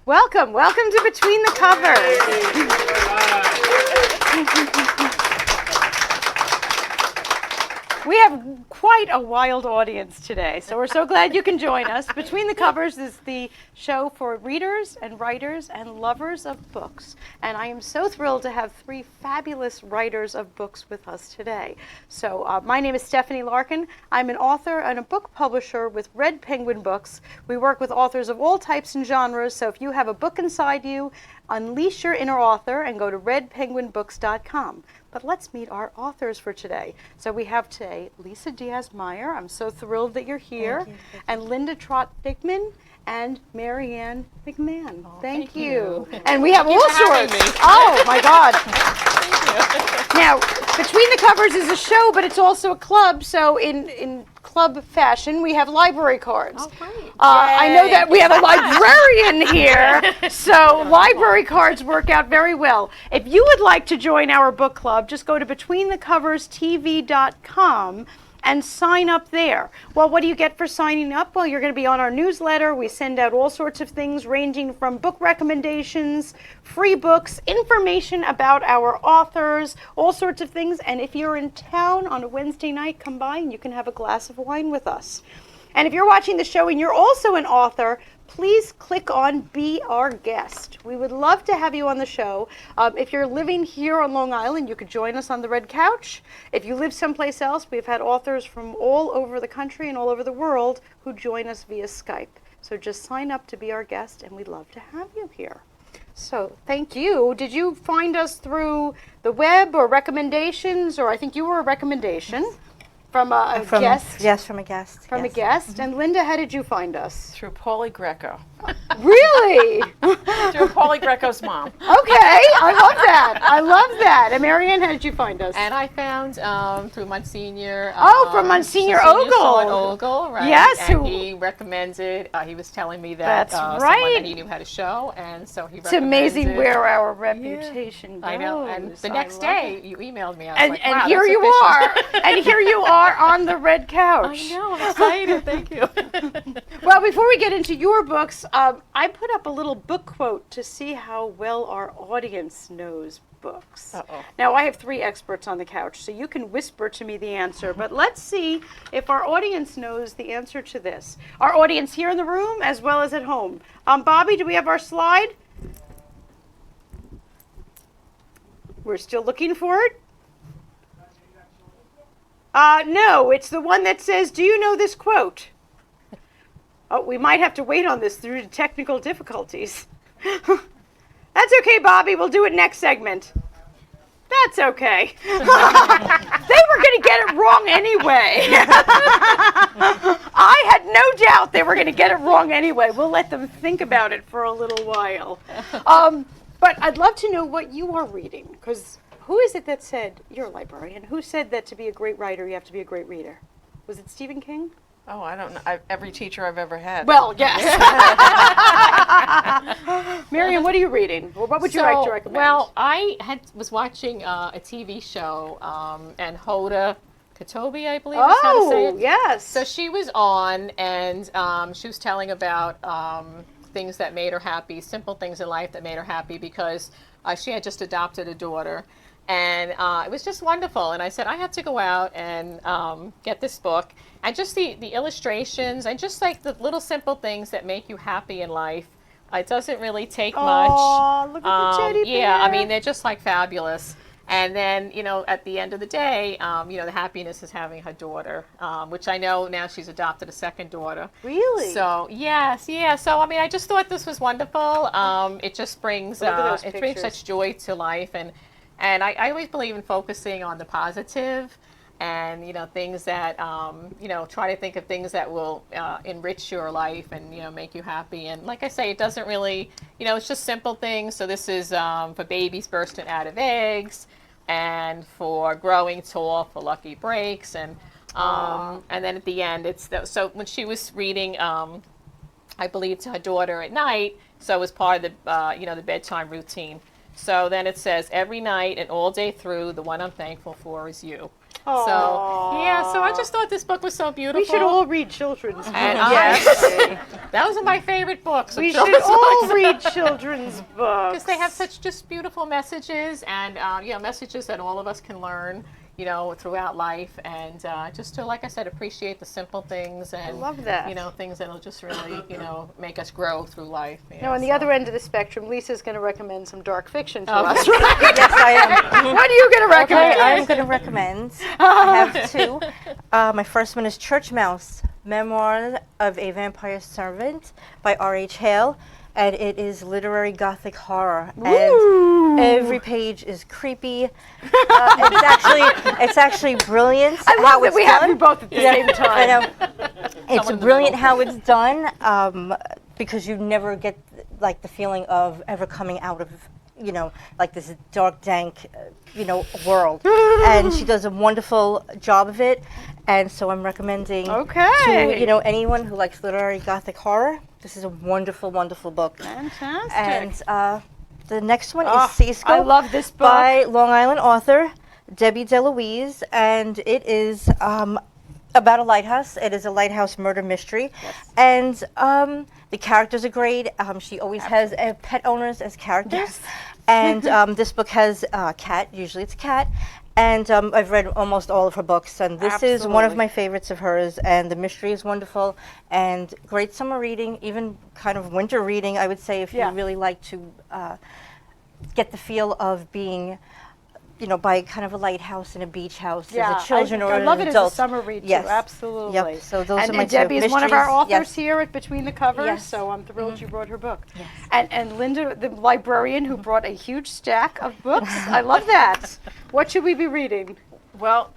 Welcome to Between the Covers. We have quite a wild audience today, so we're so glad you can join us. Between the Covers is the show for readers and writers and lovers of books. And I am so thrilled to have three fabulous writers of books with us today. So my name is Stephanie Larkin. I'm an author and a book publisher with Red Penguin Books. We work with authors of all types and genres, so if you have a book inside you, unleash your inner author and go to redpenguinbooks.com. But let's meet our authors for today. So we have today Lisa Diaz-Meyer. I'm so thrilled that you're here. Thank you. And Linda Trott-Dickman and Marianne McMahon. Thank you. you. And we have all sorts. Oh my God. Now, Between the Covers is a show, but it's also a club. So in club fashion, we have library cards. Oh, great. I know that we have a librarian here, so library cards work out very well. If you would like to join our book club, just go to betweenthecoverstv.com and sign up there. Well, what do you get for signing up? Well, you're going to be on our newsletter. We send out all sorts of things ranging from book recommendations, free books, information about our authors, all sorts of things. And if you're in town on a Wednesday night, come by and you can have a glass of wine with us. And if you're watching the show and you're also an author, please click on Be Our Guest. We would love to have you on the show. If you're living here on Long Island, you could join us on the Red Couch. If you live someplace else, we've had authors from all over the country and all over the world who join us via Skype. So just sign up to be our guest, and we'd love to have you here. So thank you. Did you find us through the web or recommendations, or I think you were a recommendation? From a guest? Yes, from a guest. From yes. a guest. And Linda, how did you find us? Through Paulie Greco. Really? Through Paulie Greco's mom. Okay, I love that. I love that. And Marianne, how did you find us? And I found through Monsignor. From Monsignor Ogle. Sean Ogle, right? Yes. And he recommended, he was telling me that That's someone right. that he knew how to show, and so he It's amazing recommended- where our reputation goes. I know. And the I next love day, it. you emailed me. I was like, And wow, here that's you efficient. are. And here you are on the Red Couch. I know. I'm excited. Thank you. Well, before we get into your books, I put up a little book quote to see how well our audience knows books. Uh-oh. Now, I have three experts on the couch, so you can whisper to me the answer, but let's see if our audience knows the answer to this. Our audience here in the room as well as at home. Bobby, do we have our slide? We're still looking for it. No, it's the one that says, do you know this quote? Oh, we might have to wait on this due to technical difficulties. That's okay, Bobby. We'll do it next segment. That's okay. They were going to get it wrong anyway. I had no doubt they were going to get it wrong anyway. We'll let them think about it for a little while. But I'd love to know what you are reading, because who is it that said, you're a librarian, who said that to be a great writer, you have to be a great reader? Was it Stephen King? Oh, I don't know. Every teacher I've ever had. Well, yes. Marianne, what are you reading? Or what would you like to recommend? Well, I was watching a TV show, and Hoda Kotb, I believe is how to say it. Yes. So she was on, and she was telling about things that made her happy, simple things in life that made her happy, because she had just adopted a daughter. And it was just wonderful. And I said, I have to go out and get this book. And just the illustrations and just like the little simple things that make you happy in life. It doesn't really take much. Oh, look at the teddy bear. Yeah, I mean, they're just like fabulous. And then, at the end of the day, the happiness is having her daughter, which I know now she's adopted a second daughter. Really? So, yes, yeah. So, I mean, I just thought this was wonderful. It just brings, Look at those it brings pictures. such joy to life. And I always believe in focusing on the positive and, things that, try to think of things that will enrich your life and, make you happy. And like I say, it doesn't really, it's just simple things. So this is for babies bursting out of eggs and for growing tall, for lucky breaks. And then at the end, so when she was reading, I believe, to her daughter at night, so it was part of the, the bedtime routine. So then it says, every night and all day through, the one I'm thankful for is you. Aw. So, yeah, so I just thought this book was so beautiful. We should all read children's books. And Yes. those are my favorite books. We should all read children's books. Because they have such just beautiful messages and, messages that all of us can learn, throughout life. And just to, like I said, appreciate the simple things. And, I love that. Things that'll just really, make us grow through life. Now, on the other end of the spectrum, Lisa's going to recommend some dark fiction to Okay. us, right? Yes, I am. What are you going to Okay, recommend? I'm going to recommend. I have two. My first one is Church Mouse, Memoir of a Vampire Servant by R.H. Hale. And it is literary gothic horror. Ooh. And every page is creepy. It's actually brilliant. I love how that it's we have done. you both at the same time. I know. It's Someone in the brilliant middle. how it's done, because you never get like the feeling of ever coming out of, like this dark, dank, world. And she does a wonderful job of it. And so I'm recommending Okay. to, anyone who likes literary gothic horror. This is a wonderful, wonderful book. Fantastic. And the next one Oh, is Seascope I love this book. by Long Island author Debbie DeLuise, and it is about a lighthouse. It is a lighthouse murder mystery, and the characters are great. She always has pet owners as characters, and this book has a cat. Usually, it's a cat. And I've read almost all of her books, and this is one of Absolutely. my favorites of hers. And the mystery is wonderful, and great summer reading, even kind of winter reading, I would say, if Yeah. you really like to get the feel of being, by kind of a lighthouse and a beach house as a children or I an love it adult. as a summer read too. Yes. Absolutely. Yep. So those and, are my and Debbie two. is one of our Mysteries, authors yes. here at Between the Covers, Yes. so I'm thrilled you brought her book. Yes. And Linda, the librarian who brought a huge stack of books. I love that. What should we be reading? Well,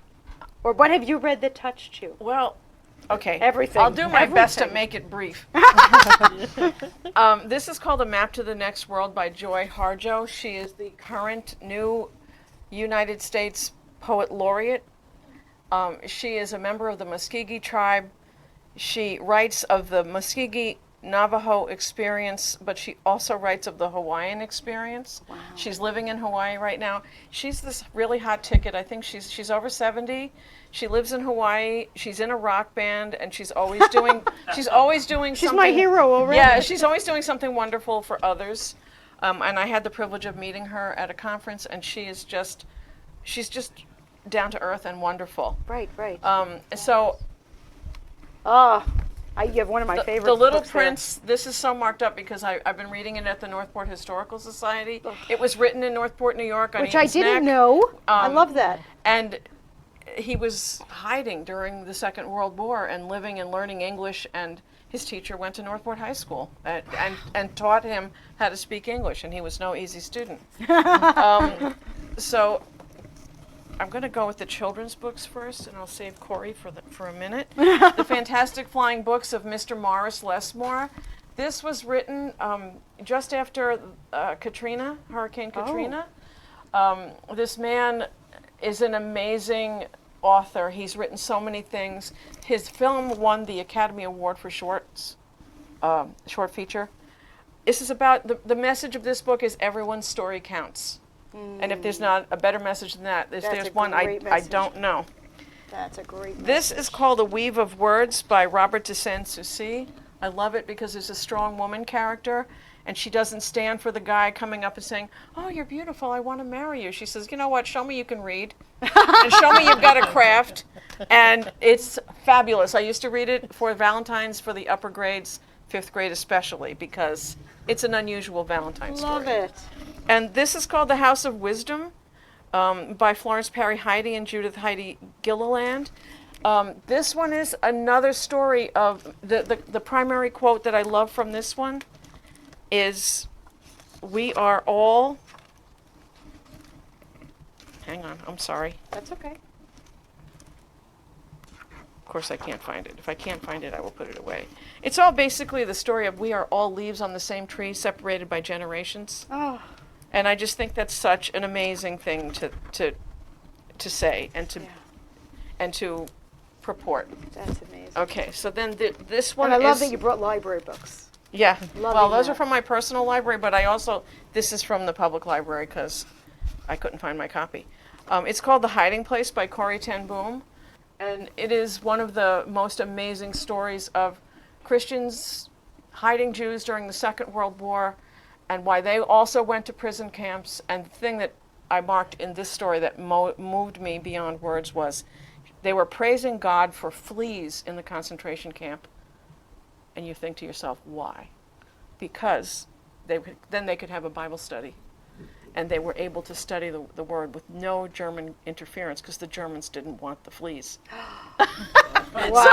Or what have you read that touched you? okay. Everything. I'll do my best to Everything. make it brief. This is called A Map to the Next World by Joy Harjo. She is the current new United States Poet Laureate. She is a member of the Muskogee tribe. She writes of the Muskogee Navajo experience, but she also writes of the Hawaiian experience. Wow. She's living in Hawaii right now. She's this really hot ticket. I think she's over 70. She lives in Hawaii. She's in a rock band, and she's always doing She's something. my hero already. Yeah, she's always doing something wonderful for others. And I had the privilege of meeting her at a conference, and she's just down to earth and wonderful. Right. So You have one of my favorites. The Little books there. Prince, this is so marked up because I've been reading it at the Northport Historical Society. It was written in Northport, New York on Which I Eaton's didn't Neck. know. I love that. And he was hiding during the Second World War and living and learning English, and his teacher went to Northport High School and taught him how to speak English, and he was no easy student. So I'm going to go with the children's books first, and I'll save Corey for a minute. The Fantastic Flying Books of Mr. Morris Lesmore. This was written just after Hurricane Katrina. This man is an amazing author. He's written so many things. His film won the Academy Award for short feature. This is about the message of this book is everyone's story counts. And if there's not a better message than that, if That's there's a one, I great message. don't know. That's a great This is called A Weave of Words by Robert de Saint-Souci. I love it because there's a strong woman character, and she doesn't stand for the guy coming up and saying, "Oh, you're beautiful, I want to marry you." She says, "You know what, show me you can read, and show me you've got a craft." And it's fabulous. I used to read it for Valentine's for the upper grades, 5th grade especially, because it's an unusual Valentine's Love story. it. And this is called The House of Wisdom by Florence Perry Heidi and Judith Heidi Gilliland. This one is another story of the primary quote that I love from this one is, "We are all," hang on, I'm sorry. That's okay. Of course I can't find it. If I can't find it, I will put it away. It's all basically the story of we are all leaves on the same tree separated by generations. Oh, And I just think that's such an amazing thing to say and to purport. that's amazing. Okay, so then this And one I love is that you brought library books. Yeah. Well, those that. are from my personal library, but this is from the public library because I couldn't find my copy. It's called The Hiding Place by Corrie ten Boom, and it is one of the most amazing stories of Christians hiding Jews during the Second World War and why they also went to prison camps. And the thing that I marked in this story that moved me beyond words was they were praising God for fleas in the concentration camp. And you think to yourself, why? Because then they could have a Bible study. And they were able to study the word with no German interference because the Germans didn't want the fleas. Wow. So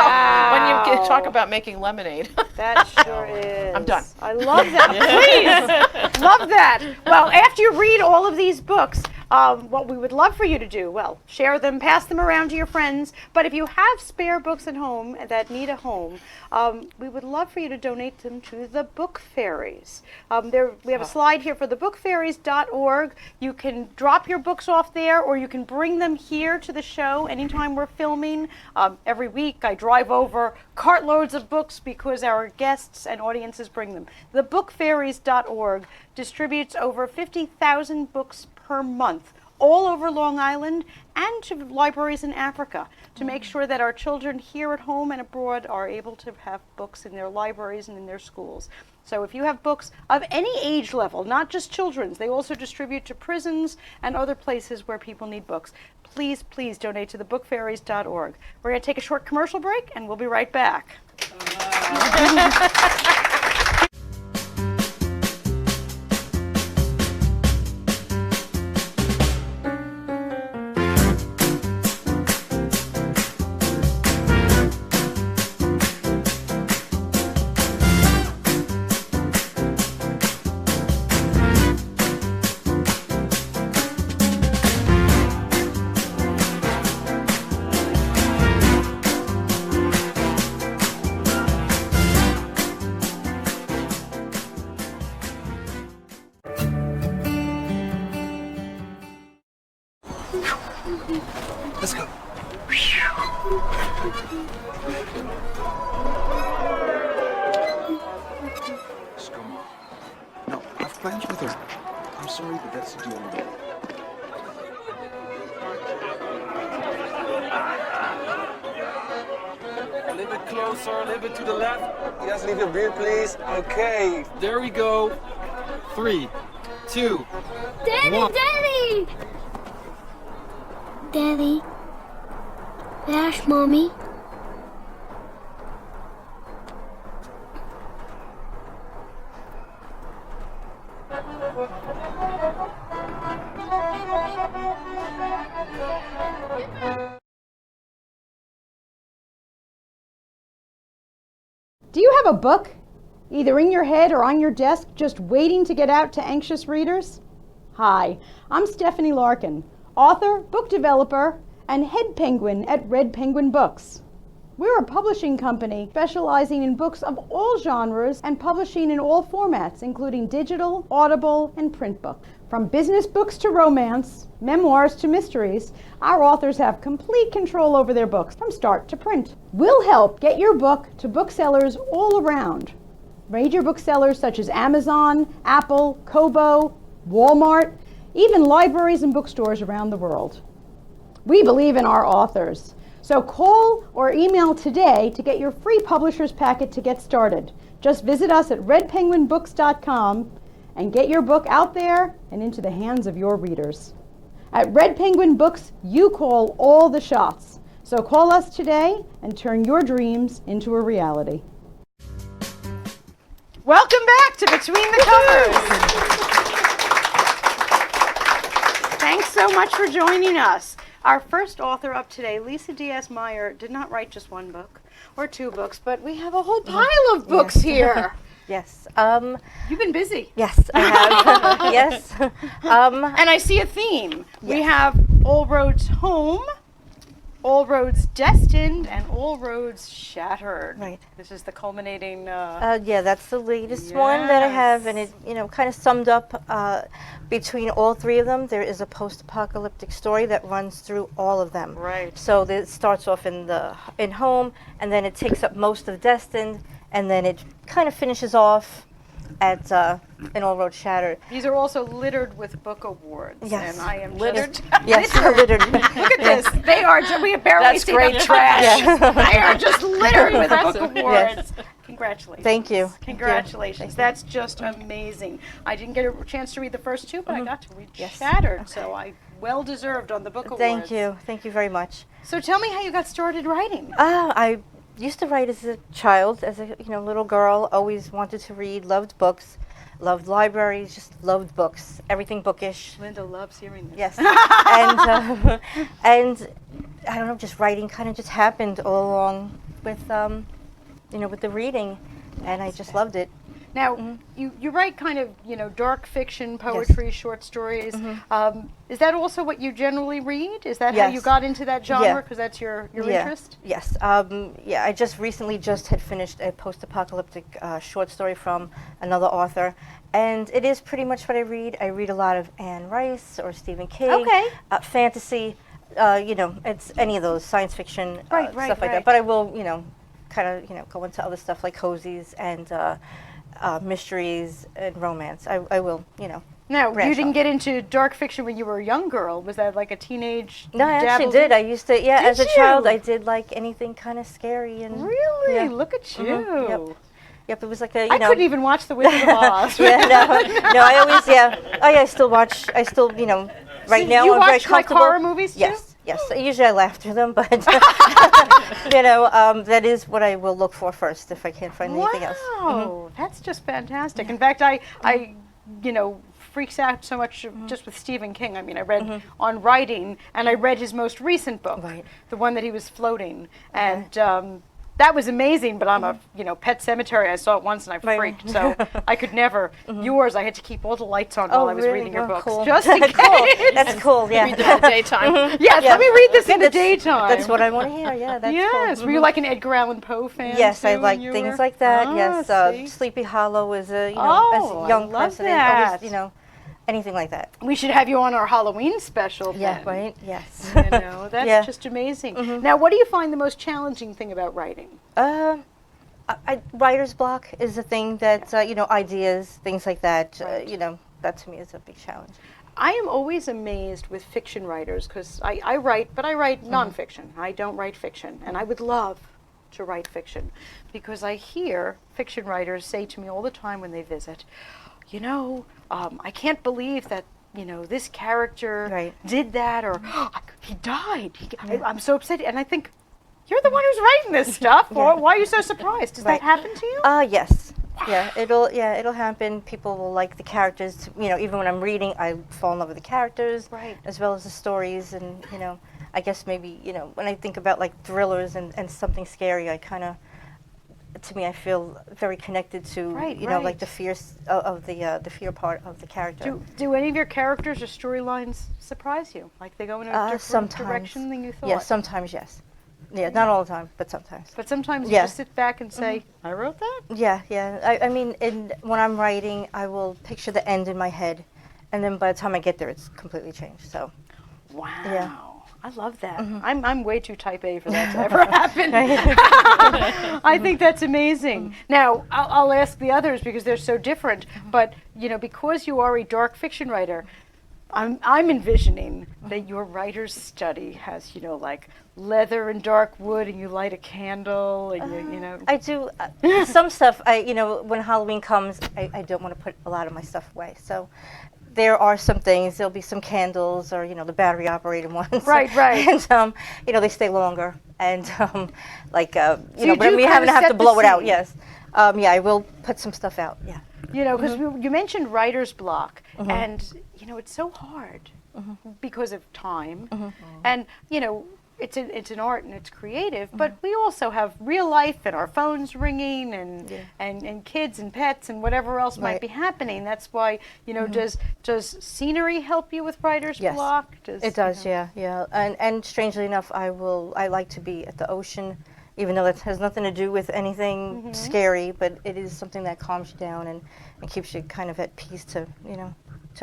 when you talk about making lemonade, That sure is. I'm done. I love that. Please. Love that. Well, after you read all of these books, what we would love for you to do, well, share them, pass them around to your friends. But if you have spare books at home that need a home, we would love for you to donate them to the Book Fairies. We have a slide here for thebookfairies.org. You can drop your books off there, or you can bring them here to the show anytime we're filming. Every week I drive over cartloads of books because our guests and audiences bring them. Thebookfairies.org distributes over 50,000 books per month all over Long Island and to libraries in Africa to make sure that our children here at home and abroad are able to have books in their libraries and in their schools. So if you have books of any age level, not just children's, they also distribute to prisons and other places where people need books. Please, please donate to thebookfairies.org. We're going to take a short commercial break and we'll be right back. Let's go. Let's go. No, I've plans with her. I'm sorry, but that's the deal. A little bit closer, a little bit to the left. Yes, leave your beer, please. Okay. There we go. 3, 2, Daddy, One. Daddy! Daddy. There's Mommy. Do you have a book, either in your head or on your desk, just waiting to get out to anxious readers? Hi, I'm Stephanie Larkin, author, book developer, and head penguin at Red Penguin Books. We're a publishing company specializing in books of all genres and publishing in all formats, including digital, audible, and print books. From business books to romance, memoirs to mysteries, our authors have complete control over their books from start to print. We'll help get your book to booksellers all around. Major booksellers such as Amazon, Apple, Kobo, Walmart, even libraries and bookstores around the world. We believe in our authors. So call or email today to get your free publisher's packet to get started. Just visit us at redpenguinbooks.com and get your book out there and into the hands of your readers. At Red Penguin Books, you call all the shots. So call us today and turn your dreams into a reality. Welcome back to Between the Covers. Thanks so much for joining us. Our first author up today, Lisa Diaz-Meyer, did not write just one book or two books, but we have a whole pile of books here. Yes. You've been busy. Yes, I have. Yes. And I see a theme. We have All Roads Home All Roads Destined and All Roads Shattered. Right. This is the culminating. Yeah, that's the latest one that I have, and it, kind of summed up between all three of them. There is a post-apocalyptic story that runs through all of them. Right. So it starts off in Home, and then it takes up most of Destined, and then it kind of finishes off at in All Roads Shattered. These are also littered with book awards. Yes. And I am Littered. just Yes, littered. Look at this. They are. We have barely That's seen great them trash. touch. They are just littered with book Impressive. awards. Congratulations. Thank you. Congratulations. That's just amazing. I didn't get a chance to read the first two, but I got to read Yes. Shattered, so I well deserved on the book awards. Thank you very much. So tell me how you got started writing. I used to write as a child, as a little girl. Always wanted to read, loved books, loved libraries, just loved books, everything bookish. Linda loves hearing this. Yes, and and I don't know, just writing kind of just happened all along with with the reading, and I just loved it. Now, you write kind of, dark fiction, poetry, short stories. Is that also what you generally read? Is that how you Yes. got into that genre? Yeah. Because that's your Yeah. interest? Yes. I just recently had finished a post-apocalyptic short story from another author, and it is pretty much what I read. I read a lot of Anne Rice or Stephen King. Okay. Fantasy. It's any of those science fiction Right, stuff like right. that. But I will, kind of, go into other stuff like cozies and mysteries and romance. I will, Now, you branch didn't off. get into dark fiction when you were a young girl. Was that like a teenage? No, I actually dabbled did. in- I used to, yeah, Did as a child, you? I did like anything kind of scary and. Really? Yeah. Look at you. Mhm, Yep, it was like a, I couldn't even watch The Wizard of Oz. yeah, no, I always, yeah. Oh, yeah, I still, right So now you I'm very watch, like, comfortable. horror movies, too? Yes. Usually I laugh through them, but, that is what I will look for first if I can't find anything else. Wow, that's just fantastic. In fact, I freaks out so much just with Stephen King. I mean, I read On Writing, and I read his most recent book, Right. the one that he was floating, and that was amazing. But I'm a Pet Cemetery. I saw it once and I Right. freaked, so I could never. Yours, I had to keep all the lights on while I was really? reading your Oh, books, cool. just in case. Cool. That's cool, yeah. Read them in the daytime. Yes, Yeah. let me read this in the That's- daytime. That's what I want to hear, yeah, that's Yes, cool. were you like an Edgar Allan Poe fan? Yes, I too, like when you things were- like that. Ah, yes, see? Sleepy Hollow is a Oh, as I a young love person, that. always anything like that. We should have you on our Halloween special. Yeah, then. right. Yes. That's Yeah. just amazing. Now, what do you find the most challenging thing about writing? Writer's block is a thing that ideas, things like that. Right. That to me is a big challenge. I am always amazed with fiction writers because I write, but I write nonfiction. I don't write fiction, and I would love to write fiction because I hear fiction writers say to me all the time when they visit, I can't believe that this character Right. did that, or he died. I'm so upset, and I think you're the one who's writing this stuff. Yeah. Why are you so surprised? Does Right. that happen to you? Yes. Yeah, it'll happen. People will like the characters. Even when I'm reading, I fall in love with the characters, Right. as well as the stories. And I guess maybe when I think about like thrillers and something scary, I kind of, to me, I feel very connected to Right, like right. the fears of the fear part of the character. Do any of your characters or storylines surprise you? Like they go in a different Sometimes. direction than you thought? Yes, sometimes yes. Yeah, not all the time, but sometimes. But sometimes you Yeah. just sit back and say, I wrote that? Yeah. I mean, when I'm writing, I will picture the end in my head, and then by the time I get there, it's completely changed. So, Wow. Yeah. I love that. I'm way too type A for that to ever happen. I think that's amazing. Now, I'll ask the others because they're so different, but because you are a dark fiction writer, I'm envisioning that your writer's study has, like leather and dark wood, and you light a candle, and I do some stuff. When Halloween comes, I don't want to put a lot of my stuff away. So, there are some things. There'll be some candles, or the battery operated ones. Right. And they stay longer, and but you do we kinda haven't have set to the blow it out. scene. Yes. I will put some stuff out. Yeah. Because you mentioned writer's block, and it's so hard because of time, and it's an art and it's creative, but we also have real life and our phones ringing and kids and pets and whatever else might Right. be happening. That's why, does scenery help you with writer's Yes. block? It does, yeah. And strangely enough, I like to be at the ocean, even though it has nothing to do with anything scary, but it is something that calms you down and keeps you kind of at peace to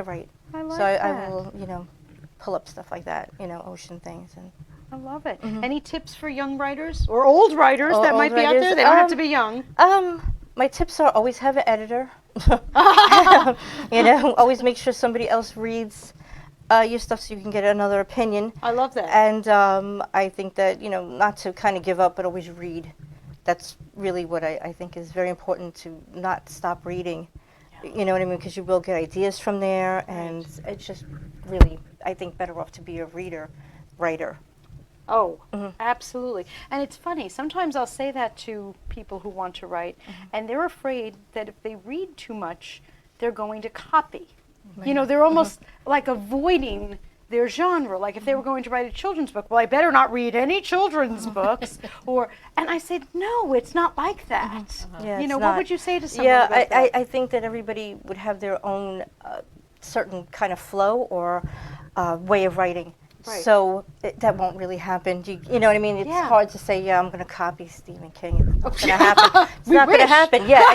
write. I like so I that. will, pull up stuff like that, ocean things and. I love it. Any tips for young writers or old writers that Old might be out writers, there? They don't have to be young. My tips are always have an editor. Always make sure somebody else reads your stuff so you can get another opinion. I love that. And I think that, not to kind of give up, but always read. That's really what I think is very important, to not stop reading. You know what I mean? Because you will get ideas from there, and it's just really, I think, better off to be a writer. Oh, absolutely. And it's funny, sometimes I'll say that to people who want to write, and they're afraid that if they read too much, they're going to copy. They're almost like avoiding their genre. Like if they were going to write a children's book, well, I better not read any children's books. And I said, no, it's not like that. Yeah, it's What not. would you say to someone about that? I think that everybody would have their own certain kind of flow or way of writing. Right. So that won't really happen. You know what I mean? It's Yeah. hard to say, I'm going to copy Stephen King. It's not going to happen. It's We not going to wish. happen. Yeah,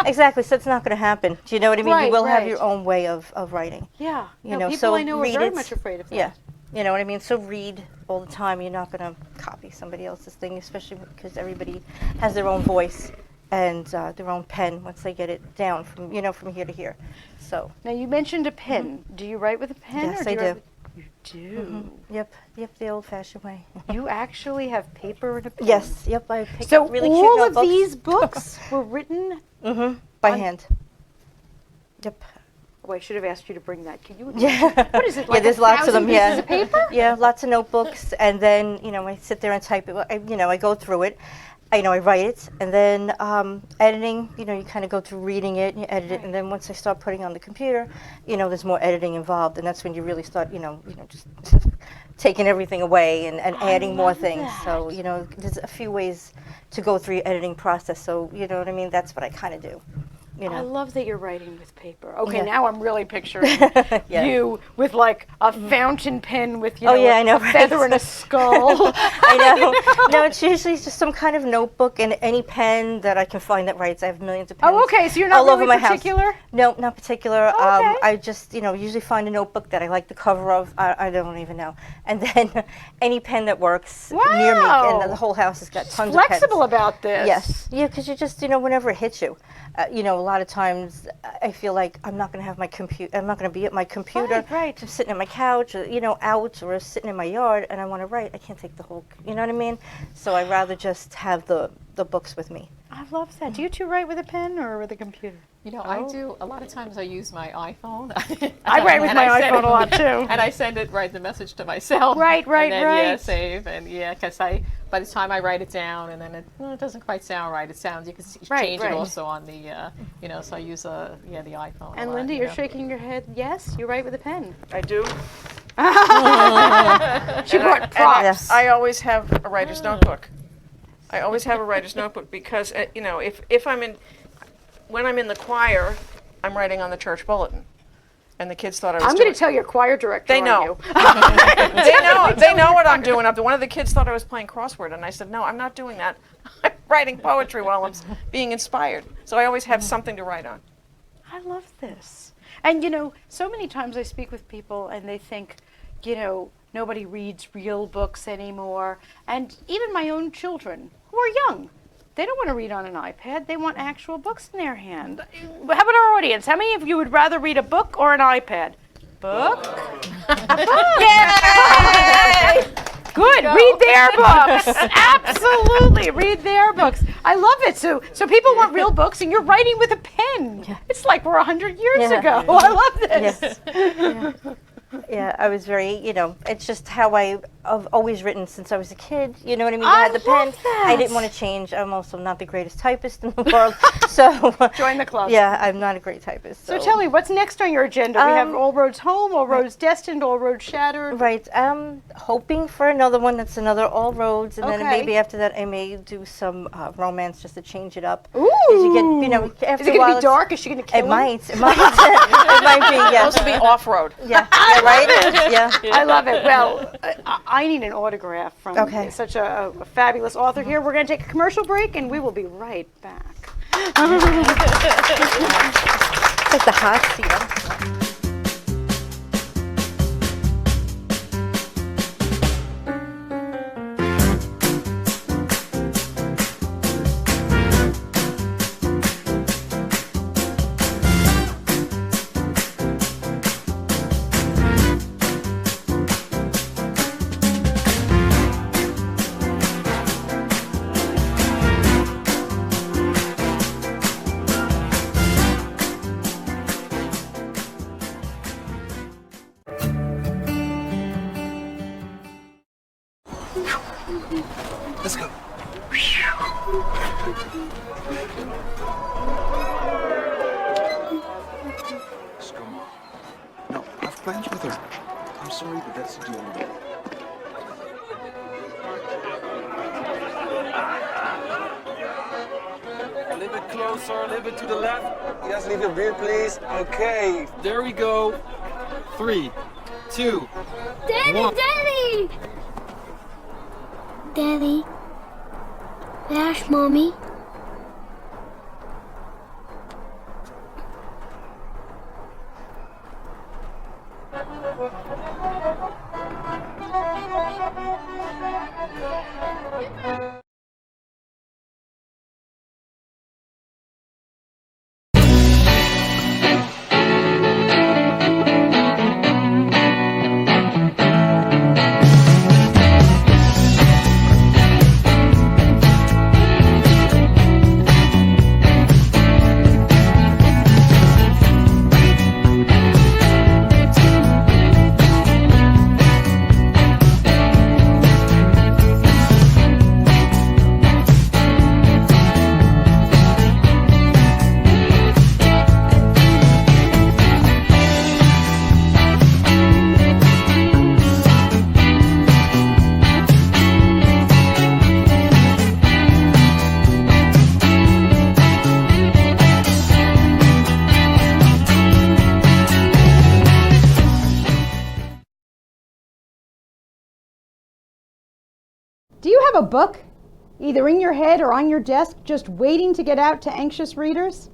exactly. So it's not going to happen. Do you know what I mean? Right, You will have right. your own way of writing. Yeah. People so I know are read very it. much afraid of that. Yeah. You know what I mean? So read all the time. You're not going to copy somebody else's thing, especially because everybody has their own voice and their own pen once they get it down from here to here. So Now, you mentioned a pen. Do you write with a pen? Yes, or I you do. write with- You do. Yep, the old-fashioned way. You actually have paper and a pen. Yes, yep. I pick So up really cute all of notebooks. these books were written. By on- hand. Yep. Oh, I should have asked you to bring that. Can you? Yeah. What is it? Yeah, Like there's lots of 1,000 them. Yeah. pieces of paper? Yeah, lots of notebooks, and then I sit there and type it. I go through it. I write it, and then editing. You kind of go through reading it, and you edit it, and then once I start putting on the computer, there's more editing involved, and that's when you really start, just taking everything away and adding more things. So there's a few ways to go through your editing process. So you know what I mean. That's what I kind of do. I love that you're writing with paper. Okay, Yeah. now I'm really picturing Yeah. you with like a fountain pen with Oh, yeah, I know, a right? feather and a skull. I know. No, it's usually just some kind of notebook and any pen that I can find that writes. I have millions of pens. Oh, okay. So you're not all over really my house. particular? No, not particular. Oh, okay. I just, usually find a notebook that I like the cover of. I don't even know. And then any pen that works near me. Wow. And the whole house has got tons of pens. Flexible about this. Yes. Yeah, because you just, whenever it hits you. A lot of times I feel like I'm not going to have my computer. I'm not going to be at my computer. Right. I'm sitting on my couch, or, out, or sitting in my yard, and I want to write. I can't take the whole. You know what I mean? So I rather just have the books with me. I love that. Do you two write with a pen or with a computer? I do. A lot of times I use my iPhone. I write with And my I send iPhone a lot too. And I send it, write the message to myself. Right, and then, Yeah, right. save. And because by the time I write it down, and then it doesn't quite sound right. It sounds, you can Right, change right. it also on the, so I use the iPhone. a And lot, Linda, you you're know. shaking your head. Yes, you write with a pen. I do. She brought And props. Yes. I always have a writer's notebook. I always have a writer's notebook because, if when I'm in the choir, I'm writing on the church bulletin. And the kids thought I was I'm doing going to tell your choir director They on know. you. They know what I'm doing. One of the kids thought I was playing crossword, and I said, no, I'm not doing that. I'm writing poetry while I'm being inspired. So I always have something to write on. I love this. And so many times I speak with people and they think, nobody reads real books anymore. And even my own children who are young, they don't want to read on an iPad. They want actual books in their hand. How about our audience? How many of you would rather read a book or an iPad? Book? Yay! Good. Read their books. Absolutely. Read their books. I love it. So people want real books and you're writing with a pen. It's like we're 100 years Yeah. ago. I love this. Yes. Yeah, I was very, it's just how I've always written since I was a kid. You know what I mean? I had the pen. love that. I didn't want to change. I'm also not the greatest typist in the world. So Join the club. yeah, I'm not a great typist. So tell me, what's next on your agenda? We have All Roads Home, All Roads Destined, All Roads Shattered. Right. I'm hoping for another one that's another All Roads, and then Okay. maybe after that I may do some romance just to change it up. Ooh. As you get, after Is it a while going to be it's- dark? Is she going to kill It him? might. It might. It might be. Yeah. Supposed to be off-road. Yeah. Right. Yeah. I love it. Well, I need an autograph from Okay. such a fabulous author here. We're going to take a commercial break, and we will be right back. It's like the hot seat. I'm sorry. Let's go. Scum. No, I've plans with her. I'm sorry, but that's the deal. A little bit closer, a little bit to the left. Yes, leave your beer, please. Okay. There we go. 3, 2, Daddy, One. Daddy! Daddy. Dash, Mommy. Do you have a book, either in your head or on your desk, just waiting to get out to anxious readers?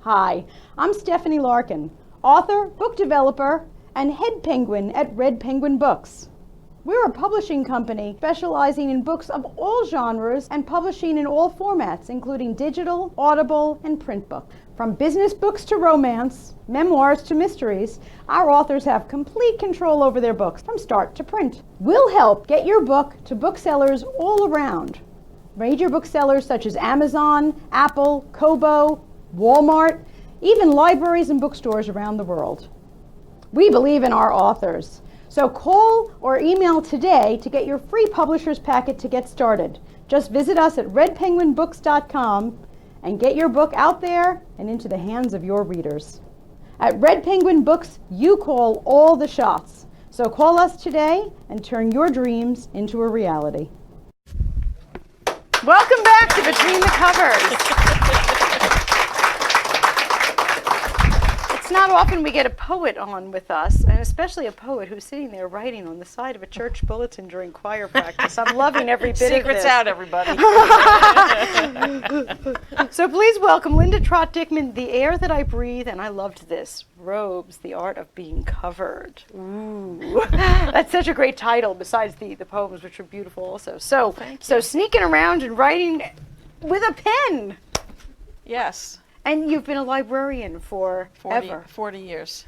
Hi, I'm Stephanie Larkin, author, book developer, and head penguin at Red Penguin Books. We're a publishing company specializing in books of all genres and publishing in all formats, including digital, audible, and print book. From business books to romance, memoirs to mysteries, our authors have complete control over their books from start to print. We'll help get your book to booksellers all around. Major booksellers such as Amazon, Apple, Kobo, Walmart, even libraries and bookstores around the world. We believe in our authors. So call or email today to get your free publisher's packet to get started. Just visit us at redpenguinbooks.com and get your book out there and into the hands of your readers. At Red Penguin Books, you call all the shots. So call us today and turn your dreams into a reality. Welcome back to Between the Covers. It's not often we get a poet on with us, and especially a poet who's sitting there writing on the side of a church bulletin during choir practice. I'm loving every bit of Secrets this. out, everybody. So please welcome Linda Trott Dickman, The Air That I Breathe, and I loved this, Robes, The Art of Being Covered. Ooh, that's such a great title, besides the poems, which are beautiful also. So sneaking around and writing with a pen. Yes. And you've been a librarian for 40 years.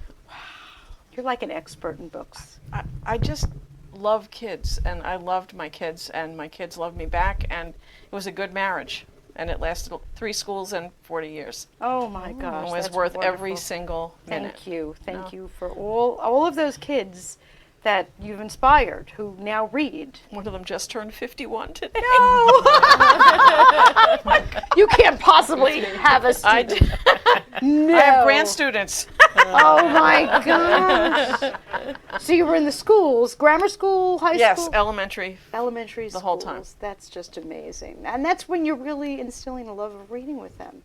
You're like an expert in books. I just love kids, and I loved my kids, and my kids loved me back, and it was a good marriage. and it lasted 3 schools and 40 years. Oh my gosh, It was that's worth every wonderful. single minute. Thank you for all of those kids that you've inspired who now read. One of them just turned 51 today. You can't possibly have a I student. No. I have grand students. Oh my gosh. So you were in the schools, grammar school, high Yes, school? elementary. Elementary the whole time. schools. That's just amazing. And that's when you're really instilling a love of reading with them.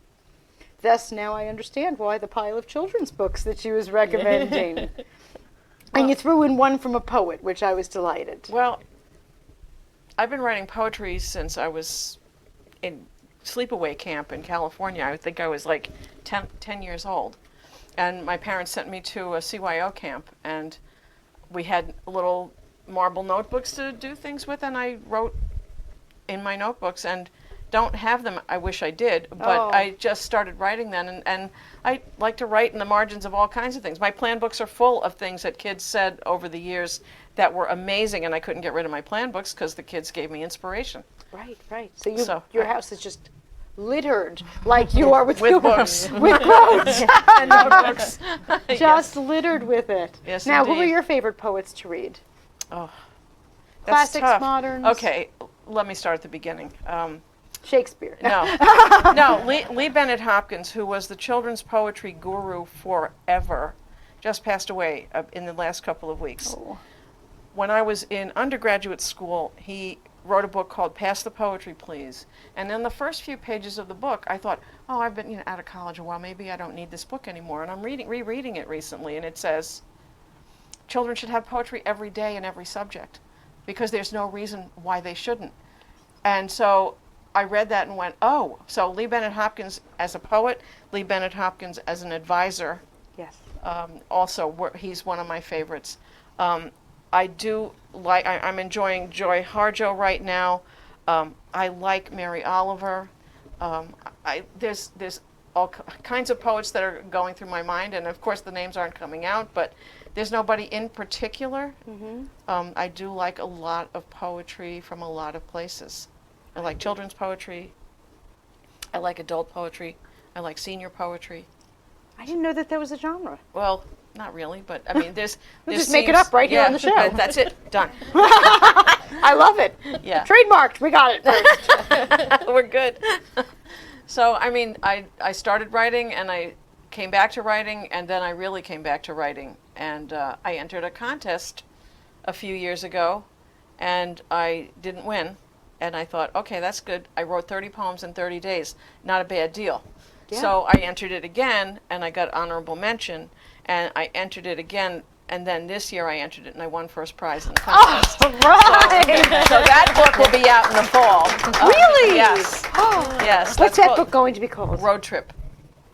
Thus, now I understand why the pile of children's books that she was recommending. And you threw in one from a poet, which I was delighted. Well, I've been writing poetry since I was in sleepaway camp in California. I think I was like 10 years old. And my parents sent me to a CYO camp, and we had little marble notebooks to do things with, and I wrote in my notebooks, and don't have them. I wish I did, but Oh. I just started writing then, and I like to write in the margins of all kinds of things. My plan books are full of things that kids said over the years that were amazing, and I couldn't get rid of my plan books because the kids gave me inspiration. Right, right. So, your house is just littered like you are with books. with quotes. And notebooks. Just littered with it. Yes, Now, who are indeed. your favorite poets to read? That's Classics, tough. moderns? Okay, let me start at the beginning. Shakespeare. No, Lee Bennett Hopkins, who was the children's poetry guru forever, just passed away in the last couple of weeks. Oh. When I was in undergraduate school, he wrote a book called Pass the Poetry, Please. And in the first few pages of the book, I thought, oh, I've been out of college a while, maybe I don't need this book anymore. And I'm rereading it recently, and it says, children should have poetry every day in every subject, because there's no reason why they shouldn't. And so I read that and went, oh, so Lee Bennett Hopkins as a poet, Lee Bennett Hopkins as an advisor, Yes. he's one of my favorites. I do like, I'm enjoying Joy Harjo right now. I like Mary Oliver. There's all kinds of poets that are going through my mind, and of course the names aren't coming out, but there's nobody in particular. I do like a lot of poetry from a lot of places. I like children's poetry. I like adult poetry. I like senior poetry. I didn't know that there was a genre. Well, not really, but I mean, there's just make it up right here on the show. That's it. Done. I love it. Yeah. Trademarked. We got it first. We're good. So, I mean, I started writing, and I came back to writing, and then I really came back to writing. And I entered a contest a few years ago, and I didn't win. And I thought, okay, that's good. I wrote 30 poems in 30 days. Not a bad deal. Yeah. So I entered it again, and I got honorable mention. And I entered it again, and then this year I entered it, and I won first prize in the contest. Right. So that book will be out in the fall. Really? Yes. Yes. What's that's that called book going to be called? Road Trip.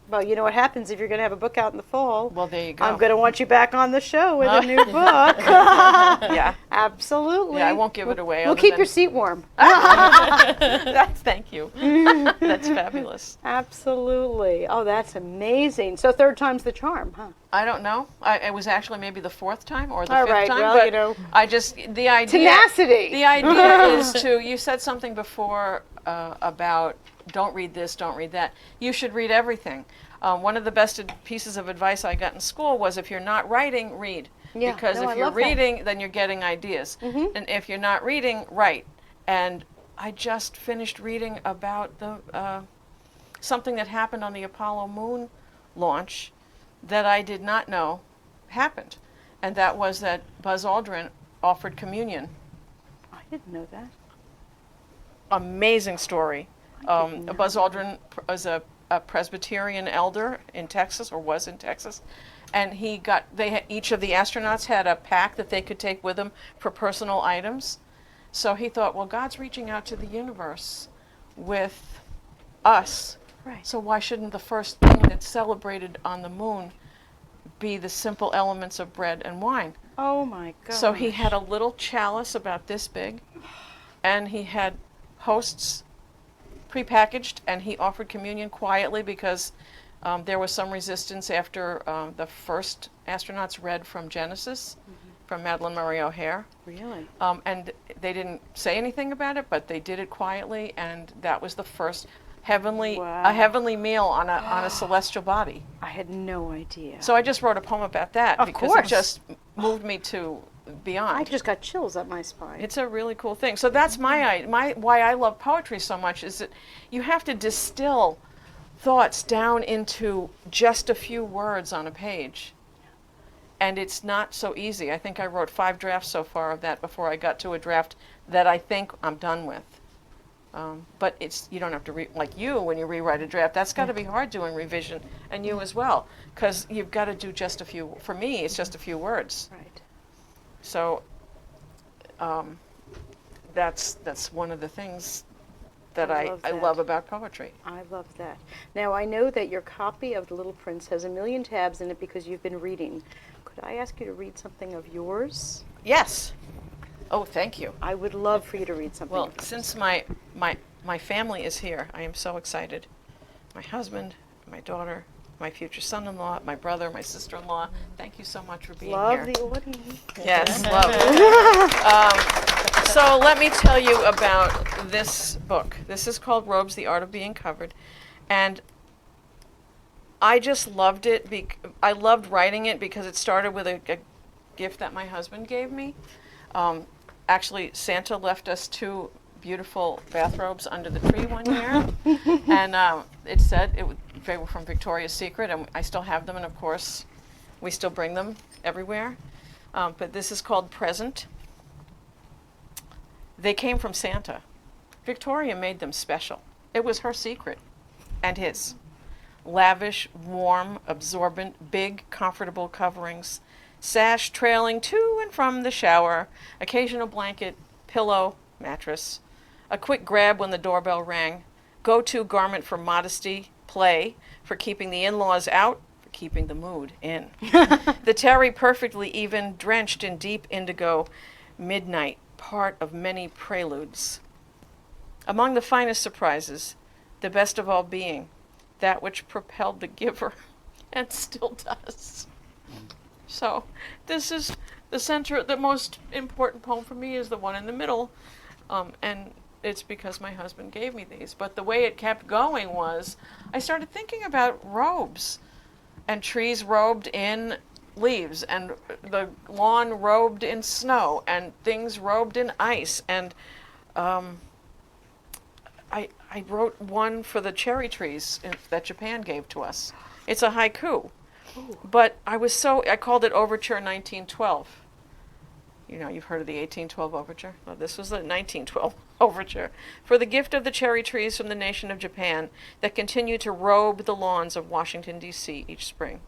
Well, you know what happens if you're going to have a book out in the fall. Well, there you go. I'm going to want you back on the show with a new book. Yeah. Absolutely. Yeah, I won't give it away. We'll other keep than- your seat warm. Thank you. That's fabulous. Absolutely. Oh, that's amazing. So third time's the charm, huh? I don't know. It was actually maybe the 4th time or the All 5th right, time. well, but you know. I just, the idea. Tenacity. The idea is to, you said something before about don't read this, don't read that. You should read everything. One of the best pieces of advice I got in school was if you're not writing, read. Yeah, Because no, I if you're love that. reading, then you're getting ideas. And if you're not reading, write. And I just finished reading about the something that happened on the Apollo moon launch that I did not know happened. And that was that Buzz Aldrin offered communion. I didn't know that. Amazing story. Buzz Aldrin was a Presbyterian elder in Texas, or was in Texas, and each of the astronauts had a pack that they could take with them for personal items. So he thought, well, God's reaching out to the universe with us. Right. So why shouldn't the first thing that's celebrated on the moon be the simple elements of bread and wine? Oh my God. So he had a little chalice about this big, and he had hosts prepackaged, and he offered communion quietly because there was some resistance after the first astronauts read from Genesis, from Madeleine Murray O'Hair. Really? And they didn't say anything about it, but they did it quietly, and that was the first. heavenly Wow. a heavenly meal on a celestial body. I had no idea. So I just wrote a poem about that Of because course. it just moved me to beyond. I just got chills up my spine. It's a really cool thing. So that's my why I love poetry so much is that you have to distill thoughts down into just a few words on a page. And it's not so easy. I think I wrote 5 drafts so far of that before I got to a draft that I think I'm done with. But you don't have to like you when you rewrite a draft. That's got to be hard doing revision, and you as well, because you've got to do just a few. For me, it's just a few words. Right. So that's one of the things that I I love that. love about poetry. I love that. Now, I know that your copy of The Little Prince has a million tabs in it because you've been reading. Could I ask you to read something of yours? Yes. Oh, thank you. I would love for you to read something. Well, of yours. since my family is here, I am so excited. My husband, my daughter, my future son-in-law, my brother, my sister-in-law. Thank you so much for being Love here. the audience. Yes, love it. So let me tell you about this book. This is called Robes, The Art of Being Covered. And I just loved it. I loved writing it because it started with a gift that my husband gave me. Actually, Santa left us 2 beautiful bathrobes under the tree one year. And it said they were from Victoria's Secret, and I still have them. And of course, we still bring them everywhere. But this is called Present. They came from Santa. Victoria made them special. It was her secret and his. Lavish, warm, absorbent, big, comfortable coverings, sash trailing to and from the shower, occasional blanket, pillow, mattress, a quick grab when the doorbell rang, go-to garment for modesty, play, for keeping the in-laws out, for keeping the mood in. The terry perfectly even, drenched in deep indigo, midnight, part of many preludes. Among the finest surprises, the best of all being that which propelled the giver and still does. So this is the center. The most important poem for me is the one in the middle, and it's because my husband gave me these. But the way it kept going was I started thinking about robes and trees robed in leaves and the lawn robed in snow and things robed in ice. And I wrote one for the cherry trees that Japan gave to us. It's a haiku. But I called it Overture 1912. You know, you've heard of the 1812 Overture? Well, this was the 1912 Overture. For the gift of the cherry trees from the nation of Japan that continue to robe the lawns of Washington, D.C. each spring.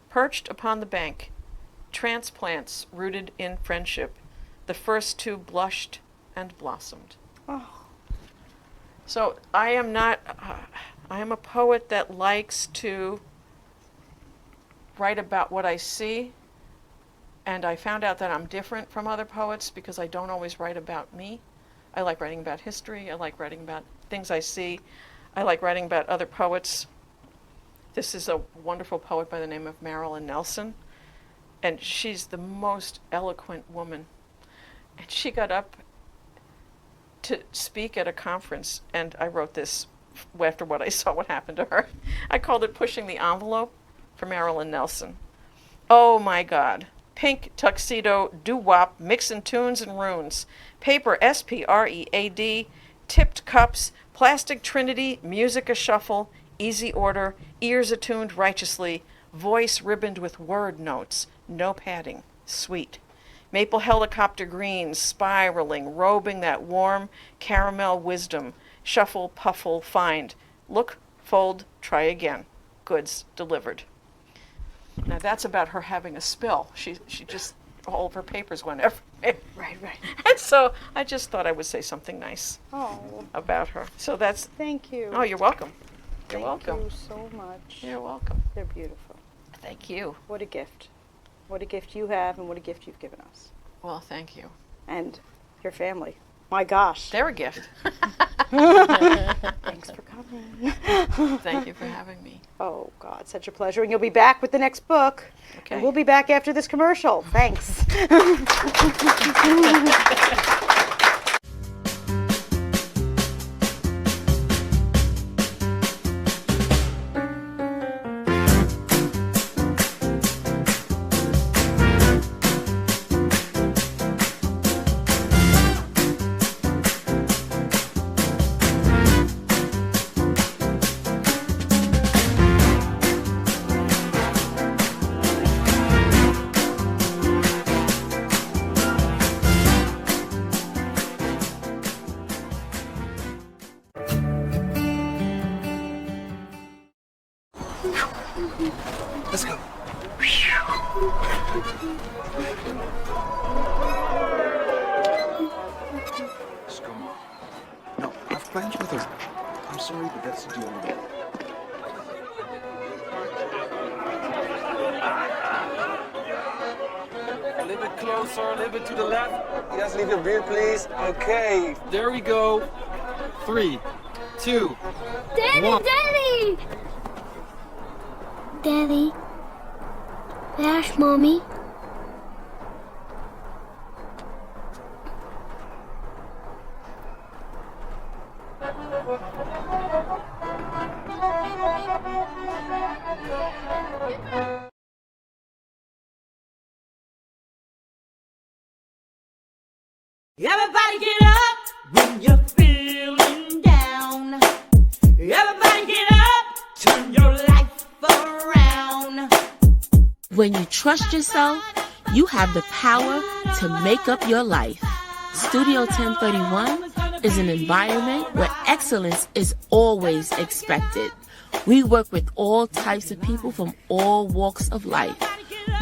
Perched upon the bank, transplants rooted in friendship, the first 2 blushed and blossomed. Oh. So I am a poet that likes to write about what I see, and I found out that I'm different from other poets because I don't always write about me. I like writing about history. I like writing about things I see. I like writing about other poets. This is a wonderful poet by the name of Marilyn Nelson, and she's the most eloquent woman. And she got up to speak at a conference, and I wrote this after what I saw what happened to her. I called it Pushing the Envelope for Marilyn Nelson. Oh my God. Pink tuxedo, doo-wop, mixing tunes and runes. Paper, S-P-R-E-A-D, tipped cups, plastic trinity, music a shuffle, easy order, ears attuned righteously, voice ribboned with word notes, no padding, sweet. Maple helicopter greens, spiraling, robing that warm caramel wisdom, shuffle, puffle, find, look, fold, try again, goods delivered. Now that's about her having a spill. She just, all of her papers went everywhere. Right. And so I just thought I would say something nice Oh, about her. So that's, thank you. oh, you're welcome. You're Thank welcome. you so much. You're welcome. They're beautiful. Thank you. What a gift. What a gift you have, and what a gift you've given us. Well, thank you. And your family. My gosh. They're a gift. Thanks for coming. Thank you for having me. Oh, God, such a pleasure. And you'll be back with the next book. Okay. And we'll be back after this commercial. Thanks. Let's go. Let's go. No, I've plans with her. I'm sorry, but that's the deal. A little bit closer, a little bit to the left. Just leave your beer, please. Okay. There we go. 3, 2, Daddy, What? Daddy! Daddy. Ash, Mommy. Everybody get up when you're feeling down. Everybody get up, turn your life around. When you trust yourself, you have the power to make up your life. Studio 1031 is an environment where excellence is always expected. We work with all types of people from all walks of life.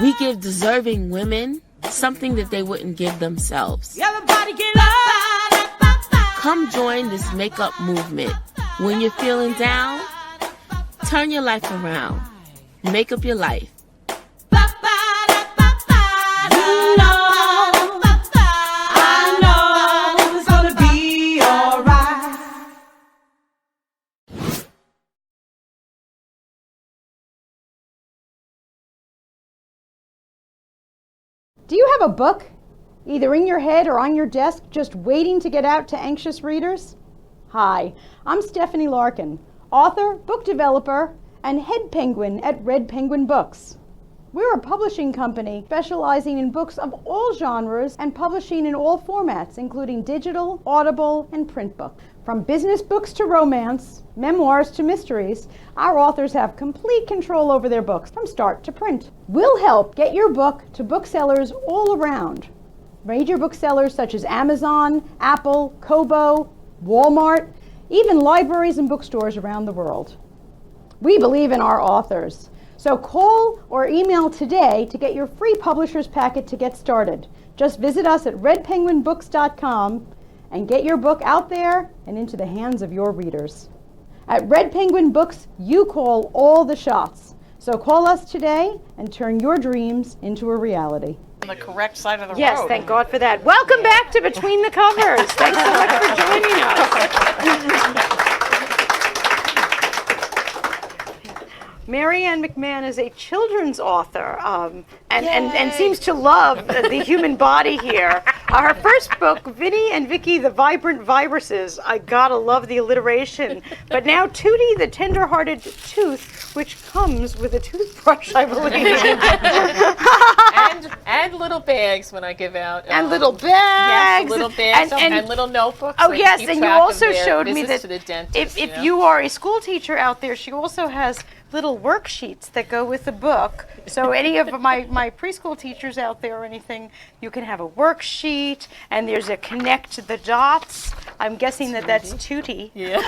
We give deserving women something that they wouldn't give themselves. Everybody get up. Come join this makeup movement. When you're feeling down, turn your life around. Make up your life. I know it's gonna be alright. Do you have a book, either in your head or on your desk, just waiting to get out to anxious readers? Hi, I'm Stephanie Larkin, author, book developer, and head penguin at Red Penguin Books. We're a publishing company specializing in books of all genres and publishing in all formats, including digital, audible, and print books. From business books to romance, memoirs to mysteries, our authors have complete control over their books from start to print. We'll help get your book to booksellers all around. Major booksellers such as Amazon, Apple, Kobo, Walmart, even libraries and bookstores around the world. We believe in our authors. So call or email today to get your free publisher's packet to get started. Just visit us at redpenguinbooks.com and get your book out there and into the hands of your readers. At Red Penguin Books, you call all the shots. So call us today and turn your dreams into a reality. On the correct side of the road. Yes, thank God for that. Welcome back to Between the Covers. Thanks so much for joining us. Mary Ann McMahon is a children's author and seems to love the human body here. Her first book, Vinny and Vicky, the Vibrant Viruses. I gotta love the alliteration. But now Tootie, the Tender-Hearted Tooth, which comes with a toothbrush, I believe. and little bags when I give out. And little bags. Yes, little bags and little notebooks. Oh so yes, keep and you track of also their showed me visits that to the dentist, if know? you are a school teacher out there, she also has little worksheets that go with the book. So any of my preschool teachers out there or anything, you can have a worksheet, and there's a connect the dots. I'm guessing that's Tootie. Yeah.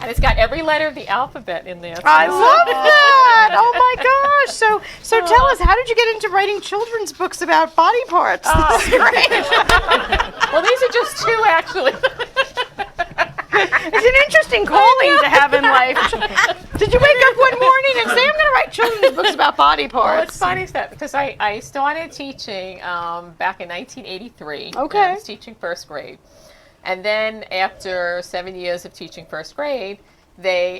And it's got every letter of the alphabet in there. I love that! Oh my gosh! So tell us, how did you get into writing children's books about body parts? This is great. Well, these are just two, actually. It's an interesting calling to have in life. Did you wake up one morning and say, I'm going to write children's books about body parts? Well, it's funny that because I started teaching back in 1983. Okay. I was teaching first grade. And then after 7 years of teaching first grade, the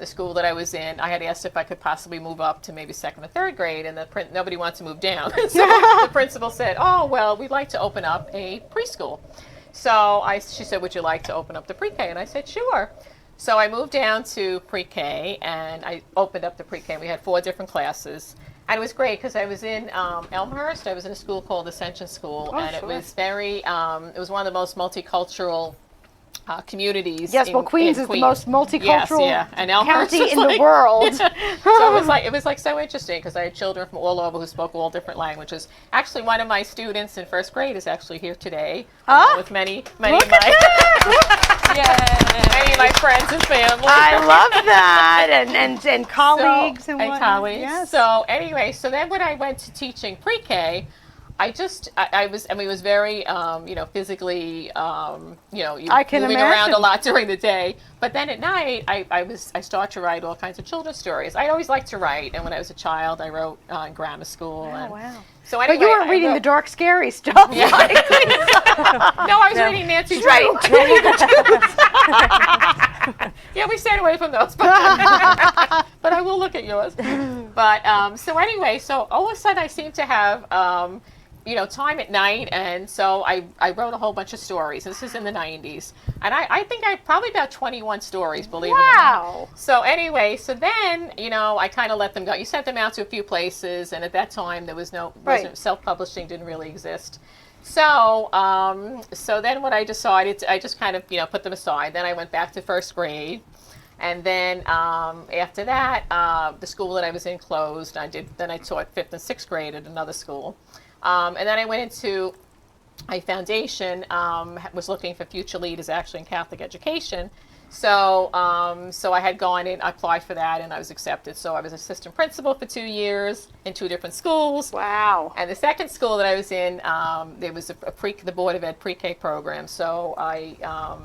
school that I was in, I had asked if I could possibly move up to maybe second or third grade, and nobody wanted to move down. So the principal said, oh, well, we'd like to open up a preschool. So she said, would you like to open up the pre-K? And I said, sure. So I moved down to pre-K, and I opened up the pre-K. We had 4 different classes. And it was great because I was in Elmhurst. I was in a school called Ascension School, and it was very, it was one of the most multicultural communities. Yes, well, Queens is the most multicultural and Elmhurst county is in the like- world. So it was like so interesting because I had children from all over who spoke all different languages. Actually, one of my students in first grade is actually here today, along with many of my many of my friends and family. I love that, and colleagues and and whatnot. colleagues. Yes. So anyway, so then when I went to teaching pre-K, I was very, physically, I can moving around imagine. a lot during the day. But then at night, I started to write all kinds of children's stories. I always liked to write, and when I was a child, I wrote in grammar school. Oh, wow. So anyway, But you weren't I reading wrote- the dark, scary stuff. No, I was reading Nancy Drew. Yeah, we stayed away from those, but I will look at yours. But so anyway, so all of a sudden I seem to have time at night, and so I wrote a whole bunch of stories. This is in the 90s, and I think I probably about 21 stories, believe it or not. Wow. So anyway, so then I kind of let them go. You sent them out to a few places, and at that time there was Right. self-publishing didn't really exist. So so then what I decided, I just kind of put them aside. Then I went back to first grade, and then after that, the school that I was in closed. Then I taught fifth and sixth grade at another school, and then I went into a foundation. Was looking for future leaders actually in Catholic education. So so I had gone in, I applied for that, and I was accepted. So I was assistant principal for 2 years in 2 different schools. Wow. And the second school that I was in, there was the Board of Ed pre-K program. So I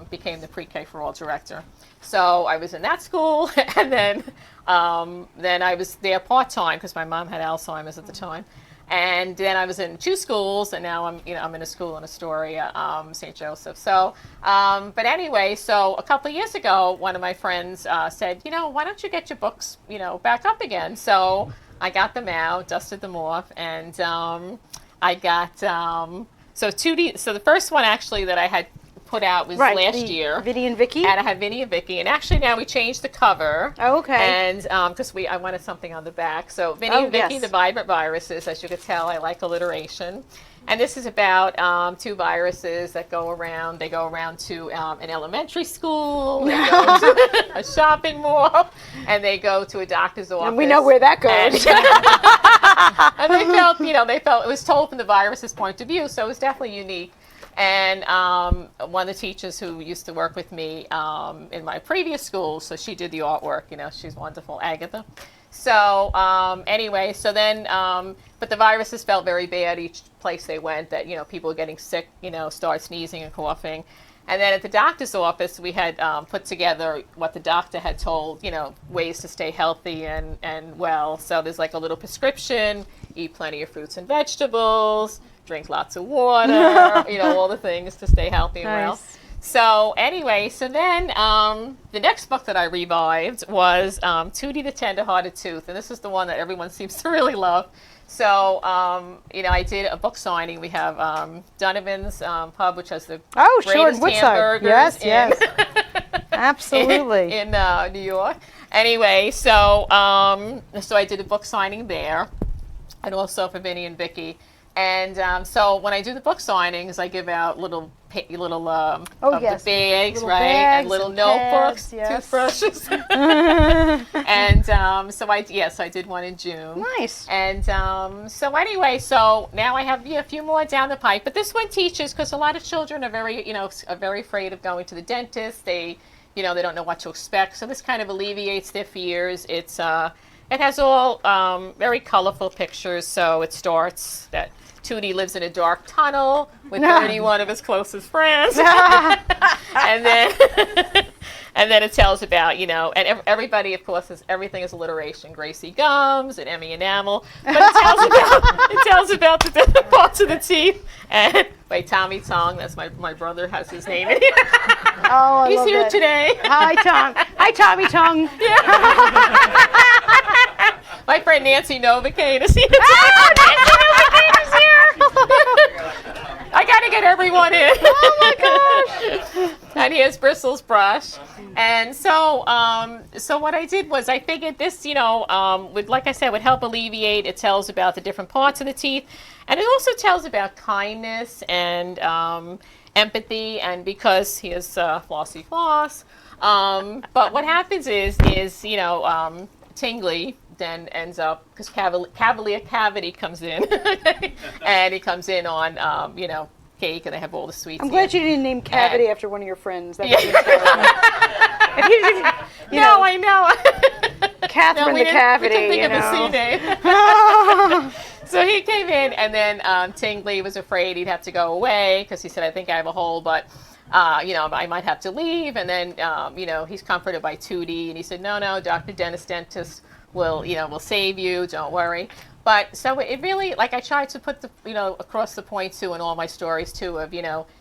became the pre-K for all director. So I was in that school, and then I was there part-time because my mom had Alzheimer's at the time. And then I was in 2 schools, and now I'm in a school in Astoria, St. Joseph. So, but anyway, so a couple of years ago, one of my friends said, why don't you get your books, back up again? So I got them out, dusted them off, and I got so 2D. So the first one actually that I had put out was last year. Vinny and Vicky. And I had Vinny and Vicky, and actually now we changed the cover. Oh, okay. And because I wanted something on the back, so Vinny and Vicky, yes. the vibrant viruses. As you could tell, I like alliteration. And this is about 2 viruses that go around. They go around to an elementary school, they go to a shopping mall, and they go to a doctor's office. And we know where that goes. And they felt it was told from the virus's point of view, so it was definitely unique. And one of the teachers who used to work with me in my previous school, so she did the artwork, she's wonderful, Agatha. So anyway, so then, but the viruses felt very bad each place they went, that, people were getting sick, start sneezing and coughing. And then at the doctor's office, we had put together what the doctor had told, ways to stay healthy and well. So there's like a little prescription, eat plenty of fruits and vegetables, drink lots of water, all the things to stay healthy and well. So anyway, so then the next book that I revived was Tootie the Tender-Hearted Tooth, and this is the one that everyone seems to really love. So, I did a book signing. We have Donovan's Pub, which has the greatest hamburgers Yes. Absolutely. in New York. Anyway, so so I did a book signing there, and also for Vinny and Vicky. And so when I do the book signings, I give out little of yes. the bags, Little right? bags and little and notebooks, pads, yes. toothbrushes. And so I did one in June. Nice. And so anyway, so now I have a few more down the pipe. But this one teaches, because a lot of children are very afraid of going to the dentist. They don't know what to expect. So this kind of alleviates their fears. It has all very colorful pictures. So it starts that Tootie lives in a dark tunnel with 31 of his closest friends. and then it tells about, and everybody, of course, everything is alliteration. Gracie Gums and Emmy Enamel. But it tells about the different parts of the teeth. And by Tommy Tong, that's my brother has his name in here. Oh, I He's love here that. today. Hi, Tom. Hi, Tommy Tongue. My friend Nancy Novocaine is here. I gotta get everyone in. Oh my gosh. And here's Bristles Brush. And so what I did was I figured this, would, like I said, would help alleviate. It tells about the different parts of the teeth. And it also tells about kindness and empathy, and because he is flossy floss. But what happens is Tingley then ends up, because Cavalier Cavity comes in, and he comes in on cake, and they have all the sweets. I'm glad you didn't name Cavity after one of your friends. That would be terrible. No, I know. Catherine we the didn't- Cavity. We couldn't think you of a know. C name. So he came in, and then Tingley was afraid he'd have to go away because he said, "I think I have a hole, but I might have to leave." And then he's comforted by Tootie, and he said, "No, Dr. Dennis Dentist will save you. Don't worry." But so it really, like, I tried to put the across the point too in all my stories too of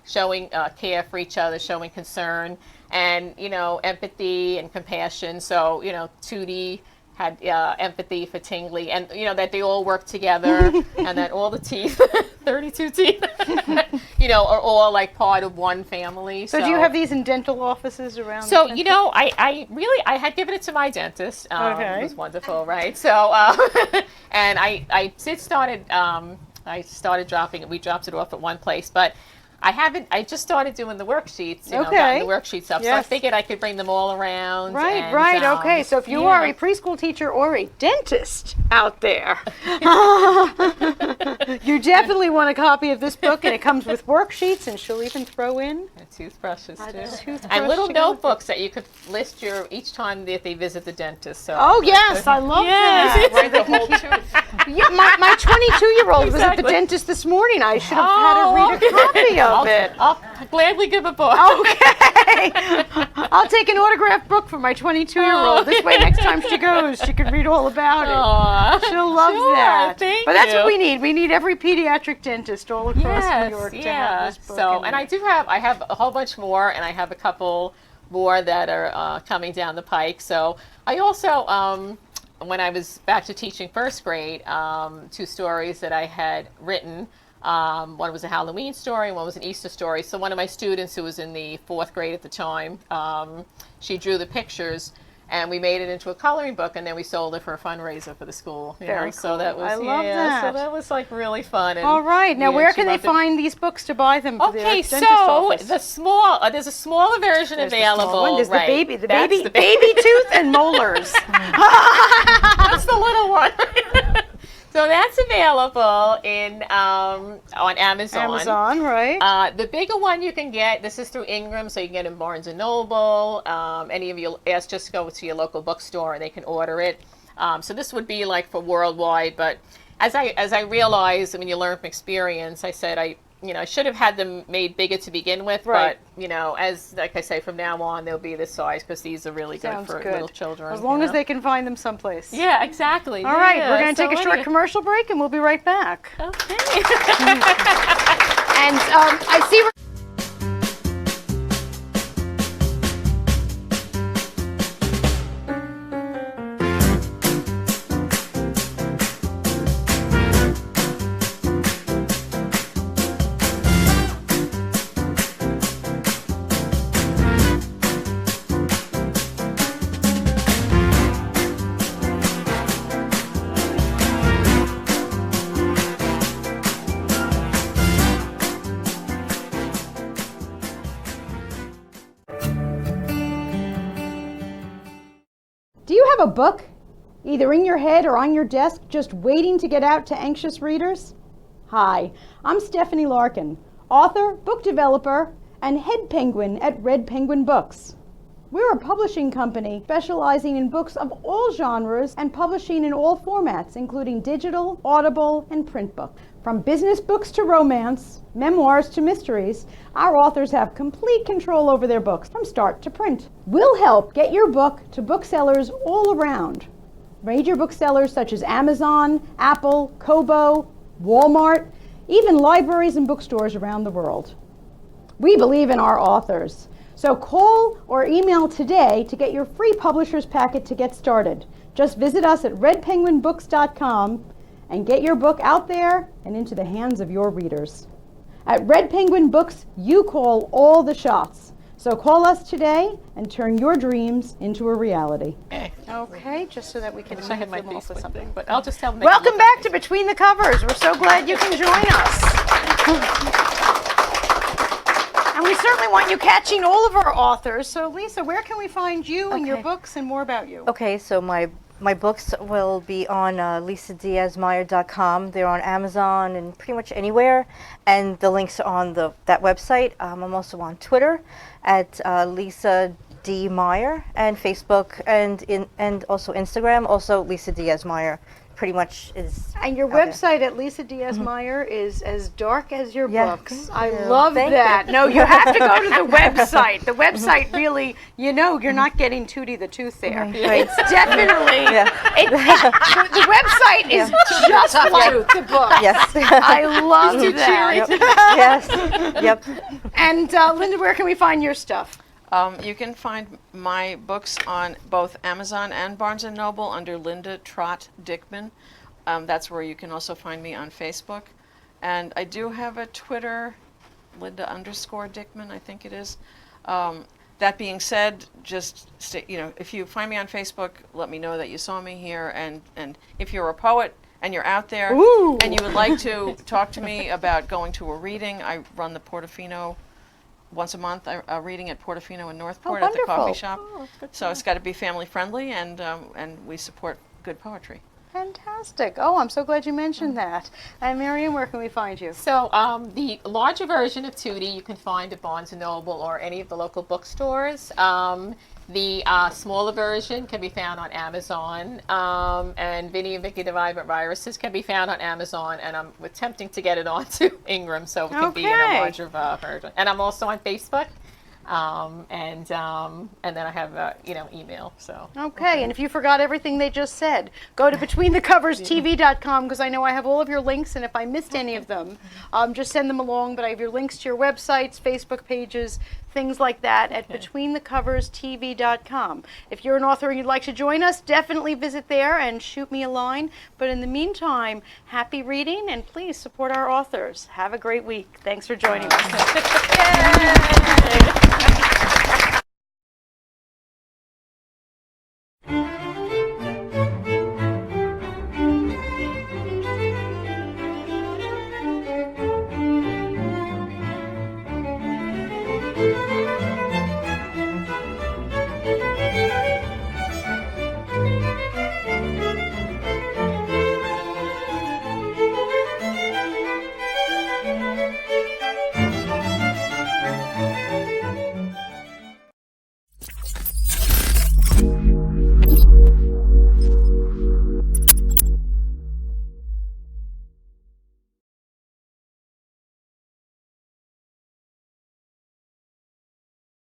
showing care for each other, showing concern, and empathy and compassion. So Tootie had empathy for Tingley, and that they all work together, and that all the teeth, 32 teeth, are all like part of one family. So do you have these in dental offices around? So the country? I had given it to my dentist. Okay. It was wonderful, right? So and I started dropping it. We dropped it off at one place, but I just started doing the worksheets, Okay. gotten the worksheets up. So I Yes. figued I could bring them all around. Right, and, right, okay. So if you yeah. are a preschool teacher or a dentist out there, you definitely want a copy of this book, and it comes with worksheets, and she'll even throw in And toothbrushes too. toothbrush And little to go with notebooks that you could list each time that they visit the dentist. So Oh yes, I love that. Right, they can keep- Yeah, my 22-year-old was at the Exactly. dentist this morning. I should have had her read a copy of it. I'll gladly give a book. Okay. I'll take an autographed book for my 22-year-old. This way, next time she goes, she can read all about it. Aw. She'll love Sure, that. thank But that's you. what we need. We need every pediatric dentist all across Yes, New York to yeah. have this book. So, in and there. I have a whole bunch more, and I have a couple more that are coming down the pike. So I also, when I was back to teaching first grade, 2 stories that I had written. One was a Halloween story, one was an Easter story. So one of my students, who was in the 4th grade at the time, she drew the pictures, and we made it into a coloring book, and then we sold it for a fundraiser for the school. you Very know? So cool. that was I love that. So that was like really fun. And, All right. Now, yeah, where she can they loved it. find these books to buy them for their Okay, dentist so office? there's a smaller version There's the small available. one. There's right. the That's baby, the baby tooth and molars. That's the little one. So that's available on Amazon. Amazon, right? The bigger one you can get, this is through Ingram, so you can get it in Barnes & Noble. Any of you, just go to your local bookstore and they can order it. So this would be like for worldwide, but as I realized, I mean, you learn from experience, I said I should have had them made bigger to begin with, Right. but, as, like I say, from now on, they'll be this size because these are really Sounds good for good. little children. As long you as know? they can find them someplace. Yeah, exactly. All right, we're going to So take a short anyway- commercial break, and we'll be right back. Okay. And I see. Do you have a book, either in your head or on your desk, just waiting to get out to anxious readers? Hi, I'm Stephanie Larkin, author, book developer, and head penguin at Red Penguin Books. We're a publishing company specializing in books of all genres and publishing in all formats, including digital, audible, and print books. From business books to romance, memoirs to mysteries, our authors have complete control over their books from start to print. We'll help get your book to booksellers all around. Major booksellers such as Amazon, Apple, Kobo, Walmart, even libraries and bookstores around the world. We believe in our authors. So call or email today to get your free publisher's packet to get started. Just visit us at redpenguinbooks.com and get your book out there and into the hands of your readers. At Red Penguin Books, you call all the shots. So call us today and turn your dreams into a reality. Okay, just so that we can I had my film off face with with something. thing, but I'll just tell them. Welcome back to Between the Covers. We're so glad you can join us. certainly want you catching all of our authors. So, Lisa, where can we find you and your Okay. books and more about you? Okay, so my books will be on lisadiazmeyer.com. They're on Amazon and pretty much anywhere, and the links are on that website. I'm also on Twitter at Lisa D. Meyer, and Facebook, and also Instagram, also Lisa Diaz Meyer. Pretty much is. And your out there. website at Lisa Diaz Meyer is as dark as your Yeah, books. thank I you. love Thank that. you. No, you have to go to the website. The website really, you're not getting Tootie the Tooth there. Right. It's definitely, Yeah. the website is just like the book. Yes. I love that. Yes. Yep. And Linda, where can we find your stuff? You can find my books on both Amazon and Barnes & Noble under Linda Trott Dickman. That's where you can also find me on Facebook. And I do have a Twitter, Linda_Dickman, I think it is. That being said, just if you find me on Facebook, let me know that you saw me here. And if you're a poet and you're out there and you would like to talk to me about going to a reading, I run the Portofino once a month, a reading at Portofino in Northport at the coffee wonderful. shop. Oh, good to So it's got to be family friendly, and we support good poetry. Fantastic. Oh, I'm so glad you mentioned that. And Marion, where can we find you? So the larger version of Tootie you can find at Barnes & Noble or any of the local bookstores. The smaller version can be found on Amazon, and Vinny and Vicky the Vibrant Viruses can be found on Amazon, and I'm attempting to get it onto Ingram so it can be in Okay. a larger version. And I'm also on Facebook, and then I have email. So Okay, and if you forgot everything they just said, go to BetweenTheCoversTV.com because I know I have all of your links, and if I missed any of them, just send them along. But I have your links to your websites, Facebook pages, things like that at BetweenTheCoversTV.com. If you're an author and you'd like to join us, definitely visit there and shoot me a line. But in the meantime, happy reading, and please support our authors. Have a great week. Thanks for joining us.